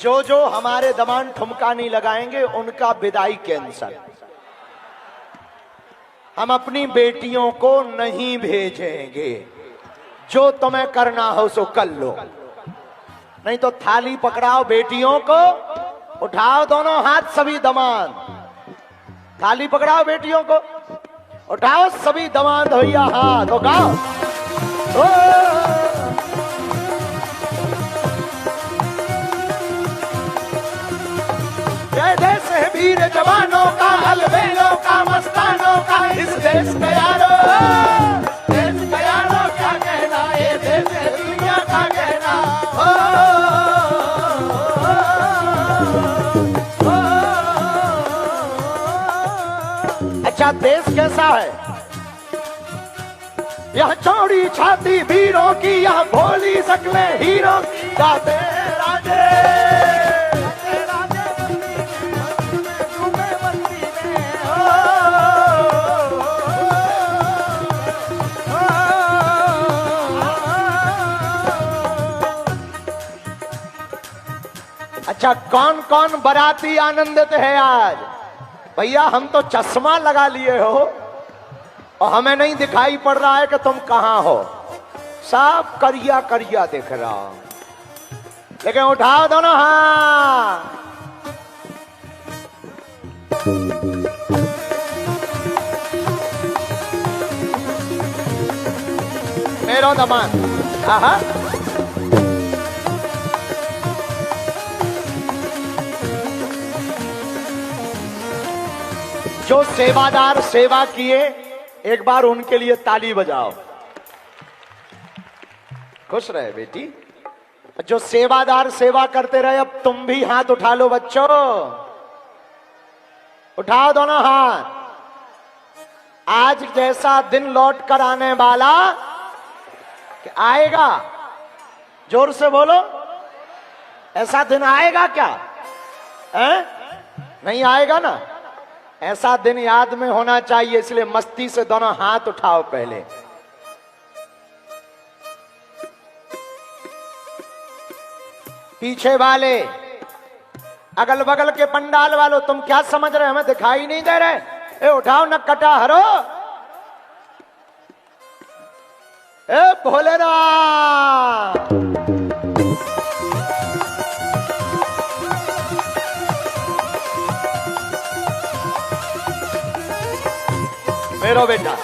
जो जो हमारे दमान ठुमका नहीं लगाएंगे उनका विदाई कैंसल। हम अपनी बेटियों को नहीं भेजेंगे। जो तुम्हें करना हो सो कर लो, नहीं तो थाली पकड़ाओ बेटियों को, उठाओ दोनों हाथ सभी दमाद, थाली पकड़ाओ बेटियों को, उठाओ सभी दमाद भैया हाथ, तो गाओ जय देश है वीर जवानों का, अलबेलों का, मस्तानों का, इस देश का यारो, देश का यारो क्या कहना, ये देश है दुनिया का कहना। अच्छा देश कैसा है? यह चौड़ी छाती वीरों की, यह भोली शक्लें हीरों की, गाते राजे अच्छा कौन कौन बाराती आनंदित है आज? भैया हम तो चश्मा लगा लिए हो और हमें नहीं दिखाई पड़ रहा है कि तुम कहां हो, सब करिया करिया दिख रहा हूं, लेकिन उठाओ दोनों हाथ। मेरो दमान आहा जो सेवादार सेवा किए एक बार उनके लिए ताली बजाओ। खुश रहे बेटी। जो सेवादार सेवा करते रहे अब तुम भी हाथ उठा लो बच्चों, उठाओ दोनों हाथ। आज जैसा दिन लौट कर आने वाला कि आएगा, जोर से बोलो, ऐसा दिन आएगा क्या? नहीं आएगा ना? ऐसा दिन याद में होना चाहिए, इसलिए मस्ती से दोनों हाथ उठाओ पहले। पीछे वाले, अगल बगल के पंडाल वालों, तुम क्या समझ रहे, हमें दिखाई नहीं दे रहे? ए उठाओ न कटा हरो, ए भोलेनाथ। मेरो बेटा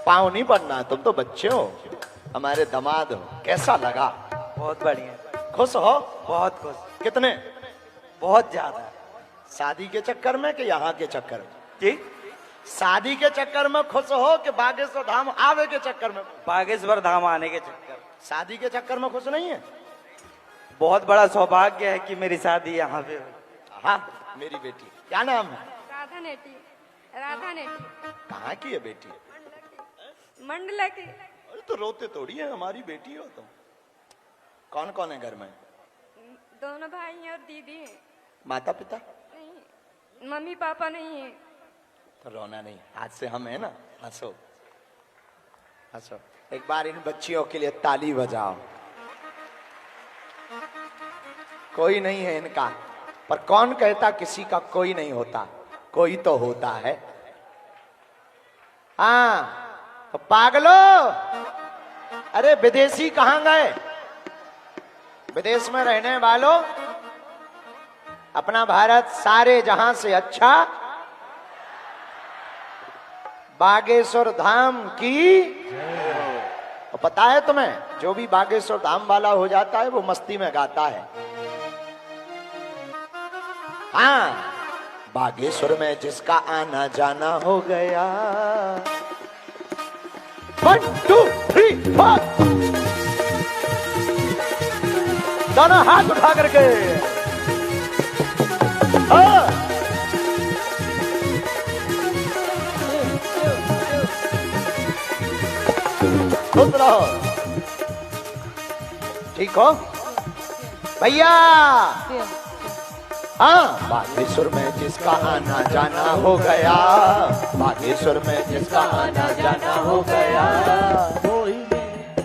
पाँव नहीं पड़ना, तुम तो बच्चे हो, हमारे दामाद हो। कैसा लगा? बहुत बढ़िया। खुश हो? बहुत खुश। कितने? बहुत ज्यादा। शादी के चक्कर में कि यहाँ के चक्कर में? ठीक। शादी के चक्कर में खुश हो कि बागेश्वर धाम आवे के चक्कर में? बागेश्वर धाम आने के चक्कर। शादी के चक्कर में खुश नहीं है? बहुत बड़ा सौभाग्य है कि मेरी शादी यहाँ पे हुई। हाँ मेरी बेटी, क्या नाम है? राधा नेटी। राधा नेटी। कहाँ की है बेटी? मंडला की। अरे तो रोते थोड़ी है, हमारी बेटी हो तुम। कौन कौन है घर में? दोनों भाई हैं और दीदी हैं। माता पिता? नहीं, मम्मी पापा नहीं है। तो रोना नहीं, आज से हम है ना, हंसो हंसो। एक बार इन बच्चियों के लिए ताली बजाओ। कोई नहीं है इनका, पर कौन कहता किसी का कोई नहीं होता? कोई तो होता है। हाँ तो पागलो, अरे विदेशी कहां गए? विदेश में रहने वालों, अपना भारत सारे जहां से अच्छा, बागेश्वर धाम की। और पता है तुम्हें, जो भी बागेश्वर धाम वाला हो जाता है वो मस्ती में गाता है। हाँ, बागेश्वर में जिसका आना जाना हो गया। 1 2 3 4 दोनों हाथ उठा करके खुश रहो। ठीक हो भैया? हाँ, बागेश्वर में जिसका आना जाना हो गया, बागेश्वर में जिसका आना जाना हो गया।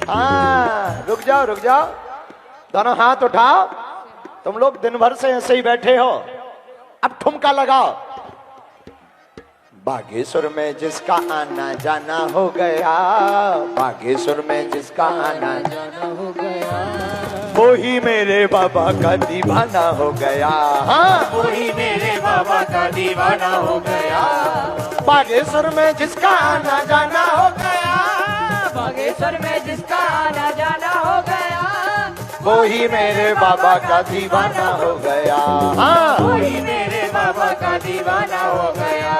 हाँ रुक जाओ, दोनों हाथ उठाओ, तुम लोग दिन भर से ऐसे ही बैठे हो, अब ठुमका लगाओ। बागेश्वर में जिसका आना जाना हो गया, बागेश्वर में जिसका आना जाना हो गया, वो ही मेरे बाबा का दीवाना हो गया। हाँ, वो ही मेरे बाबा का दीवाना हो गया। बागेश्वर में जिसका आना जाना हो गया, बागेश्वर में जिसका आना जाना हो गया, वो ही मेरे बाबा का दीवाना हो गया। हाँ, वो ही मेरे बाबा का दीवाना हो गया।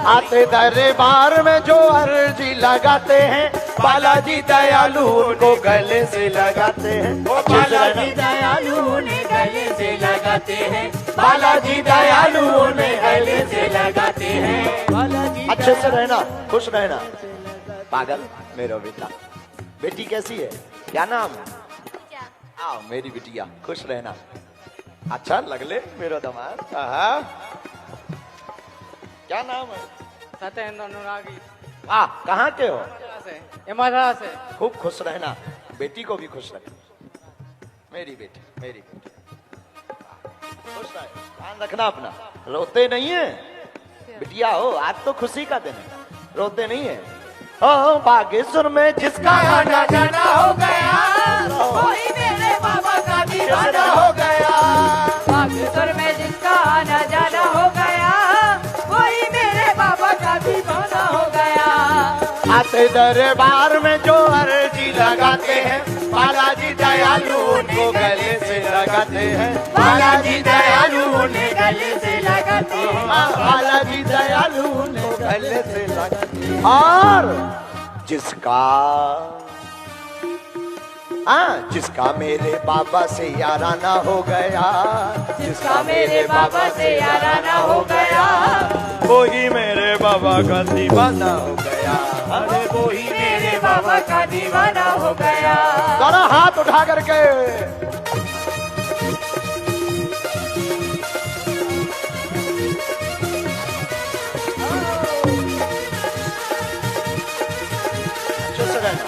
आते दरबार में जो अर्जी लगाते हैं, बालाजी दयालु उनको गले से लगाते हैं। बालाजी दयालु उन्हें गले से लगाते हैं, बालाजी दयालु उन्हें गले से लगाते हैं। बालाजी अच्छे से रहना, खुश रहना। पागल मेरा बेटा, बेटी कैसी है, क्या नाम है? आओ मेरी बिटिया, खुश रहना। अच्छा लगले मेरा दामाद। क्या नाम है? सत्येंद्र अनुरागी। कहाँ के हो? इमरा से। खूब खुश रहना, बेटी को भी खुश रखना। मेरी बेटी, मेरी बेटी खुश रहे, ध्यान रखना अपना। रोते नहीं है बिटिया हो, आज तो खुशी का दिन है, रोते नहीं है। ओ बागेश्वर में जिसका आना जाना हो गया, वही मेरे बाबा का दीवाना हो गया। बागेश्वर में जिसका आना जाना हो गया, वही मेरे बाबा का दीवाना हो गया। आते दरबार में जो अर्जी लगाते हैं, बालाजी दयालु उनको गले से लगाते हैं। बालाजी दयालु उन्हें गले से लगाते हैं। बालाजी दयालु उनको गले से लगाते हैं। और जिसका मेरे बाबा से याराना हो गया, जिसका मेरे बाबा से याराना हो गया, वो ही मेरे बाबा का दीवाना हो गया। अरे वो ही मेरे बाबा का दीवाना हो गया। दोनों हाथ उठा करके अच्छे से रहना।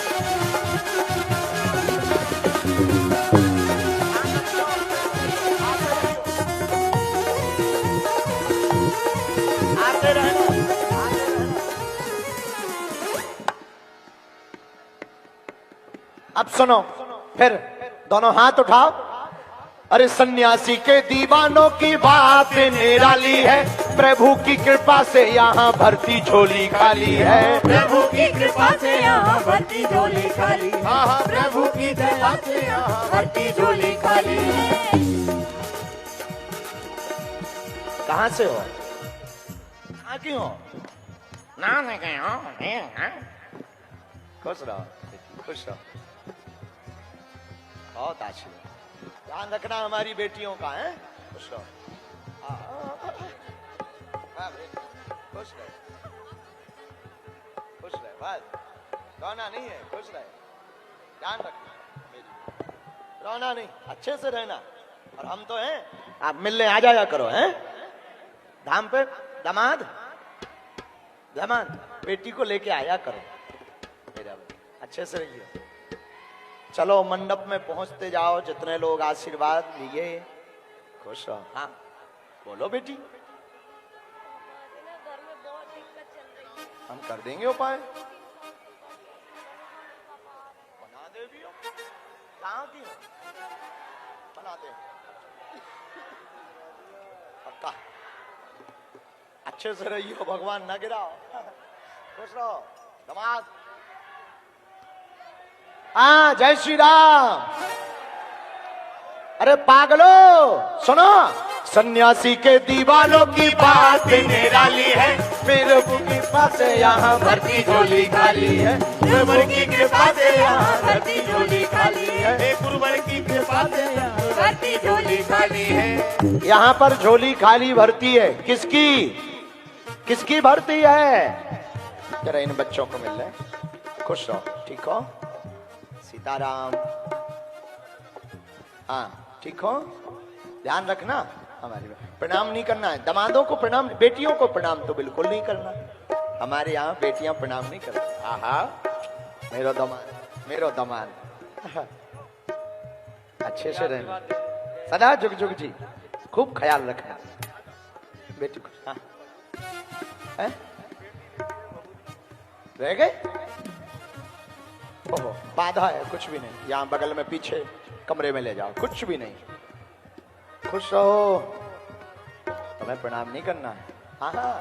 आते रहना। अब सुनो, फिर दोनों हाथ उठाओ। अरे सन्यासी के दीवानों की बात निराली है, प्रभु की कृपा से यहाँ भरती झोली खाली है। प्रभु की कृपा से यहाँ भरती झोली खाली। हाँ, प्रभु की दया से यहाँ भरती झोली खाली। कहाँ से हो, कहाँ की हो? ना नहीं गए हो, खुश रहो बेटी, खुश रहो। बहुत आशीर्वाद, ध्यान रखना हमारी बेटियों का है। खुश रहो, खुश रहे, खुश रहे, बस रोना नहीं है, खुश रहे, ध्यान रखना मेरी, रोना नहीं, अच्छे से रहना। और हम तो हैं, आप मिलने आ जाया करो हैं धाम पे। दामाद, दामाद बेटी को लेके आया करो मेरा, अच्छे से रहिए। चलो मंडप में पहुंचते जाओ, जितने लोग आशीर्वाद लिए, खुश रहो। हाँ बोलो बेटी, हम कर देंगे उपाय। बना दे भी हो, कहाँ की हो, बना दे पक्का। अच्छे से रहियो, भगवान ना गिराओ, खुश रहो। दामाद, हाँ जय श्री राम। अरे पागलो सुनो, सन्यासी के दीवानों की बात निराली है, मेरे की कृपा से यहाँ भरती झोली खाली है। गुरुवर की कृपा से यहाँ भरती झोली खाली है। गुरुवर की कृपा से यहाँ भरती झोली खाली है। यहाँ पर झोली खाली भरती है, किसकी किसकी भरती है? जरा इन बच्चों को मिल रहे, खुश रहो, ठीक हो? सीताराम, हाँ ठीक हो, ध्यान रखना। हमारी प्रणाम नहीं करना है, दामादों को प्रणाम, बेटियों को प्रणाम तो बिल्कुल नहीं करना। हमारे यहाँ बेटियां प्रणाम नहीं करती। आहा मेरो दामाद, मेरो दामाद, अच्छे से रहना। सदा जुग जुग जी, खूब ख्याल रखना बेटी को। हाँ हैं? रह गए? ओहो, बाधा है, कुछ भी नहीं। यहाँ बगल में पीछे कमरे में ले जाओ, कुछ भी नहीं। खुश रहो, तुम्हें प्रणाम नहीं करना है। हाँ हाँ,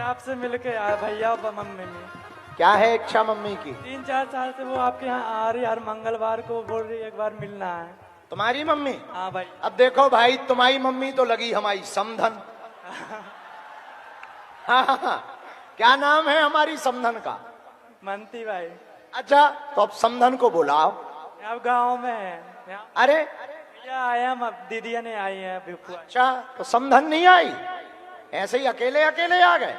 आपसे मिल के आया भैया और मम्मी में। क्या है इच्छा मम्मी की? 3-4 साल से वो आपके यहाँ आ रही, हर मंगलवार को बोल रही एक बार मिलना है। तुम्हारी मम्मी? हाँ भाई। अब देखो भाई, तुम्हारी मम्मी तो लगी हमारी समधन। हाँ हाँ हाँ, क्या नाम है हमारी समधन का? मनती भाई। अच्छा, तो अब समधन को बुलाओ। अब गाँव में है। अरे भैया आया, दीदिया ने आई है अभी। अच्छा, तो समधन नहीं आई, ऐसे ही अकेले अकेले आ गए।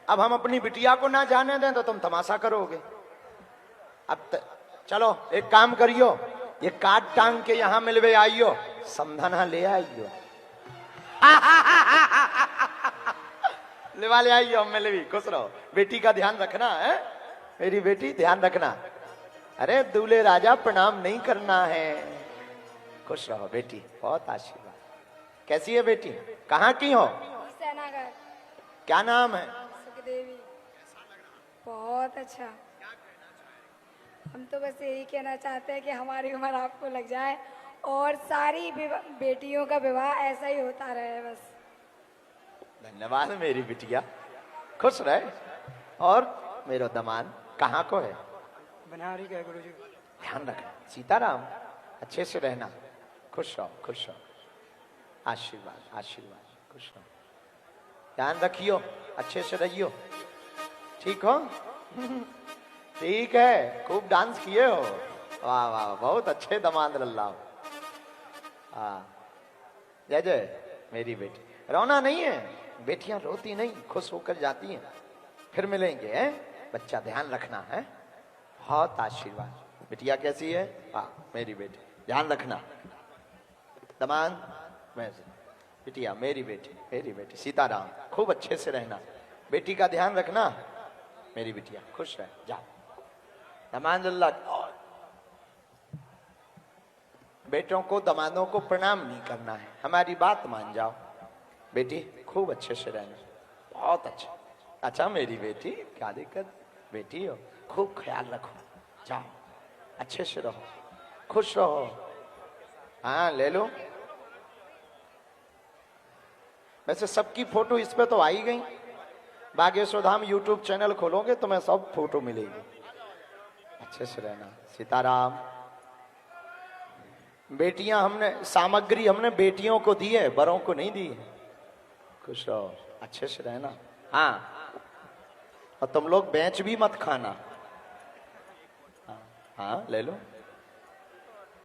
अब हम अपनी बिटिया को ना जाने दें तो तुम तमाशा करोगे। अब चलो एक काम करियो, ये काट टांग के यहाँ मिलवे आइयो, समधना ले आइयो। ले आइयो, मिलवी, खुश रहो। बेटी का ध्यान रखना है, मेरी बेटी ध्यान रखना। अरे दूल्हे राजा प्रणाम नहीं करना है। खुश रहो बेटी, बहुत आशीर्वाद। कैसी है बेटी? कहाँ की हो? सेनागर। क्या नाम है? सुखदेवी। बहुत अच्छा। हम तो बस यही कहना चाहते हैं कि हमारी उम्र आपको लग जाए और सारी बेटियों का विवाह ऐसा ही होता रहे बस। धन्यवाद मेरी बिटिया, खुश रहे। और मेरा दमान कहाँ को है? बनारी का गुरु जी। ध्यान रखना, सीताराम, अच्छे से रहना। खुश रहो, खुश रहो। आशीर्वाद आशीर्वाद, खुश रहो। ध्यान रखियो, अच्छे से रहियो, ठीक हो? ठीक है, खूब डांस किए हो। वाह वाह, बहुत अच्छे दमाद लल्ला। हाँ, जय जय मेरी बेटी। रोना नहीं है, बेटियां रोती नहीं, खुश होकर जाती हैं। फिर मिलेंगे, हैं? बच्चा ध्यान रखना है। बहुत आशीर्वाद। बिटिया कैसी है? हाँ मेरी बेटी, ध्यान रखना। दमान मैं, बिटिया मेरी बेटी सीताराम, खूब अच्छे से रहना। बेटी का ध्यान रखना मेरी बिटिया, खुश रह। जाओ दमान लल्ला। बेटों को दमादों को प्रणाम नहीं करना है, हमारी बात मान जाओ। बेटी खूब अच्छे से रहना, बहुत अच्छा। अच्छा मेरी बेटी, क्या दिक्कत? बेटी हो, खूब ख्याल रखो। जाओ अच्छे से रहो, खुश रहो। हाँ ले लो। वैसे सबकी फोटो इस पे तो आई गई। बागेश्वर धाम यूट्यूब चैनल खोलोगे तो मैं सब फोटो मिलेगी। अच्छे से रहना। सीताराम। बेटियां हमने, सामग्री हमने बेटियों को दी है, बड़ों को नहीं दी है। खुश रहो, अच्छे से रहना। हाँ, और तुम लोग बेंच भी मत खाना। हाँ, हाँ ले लो।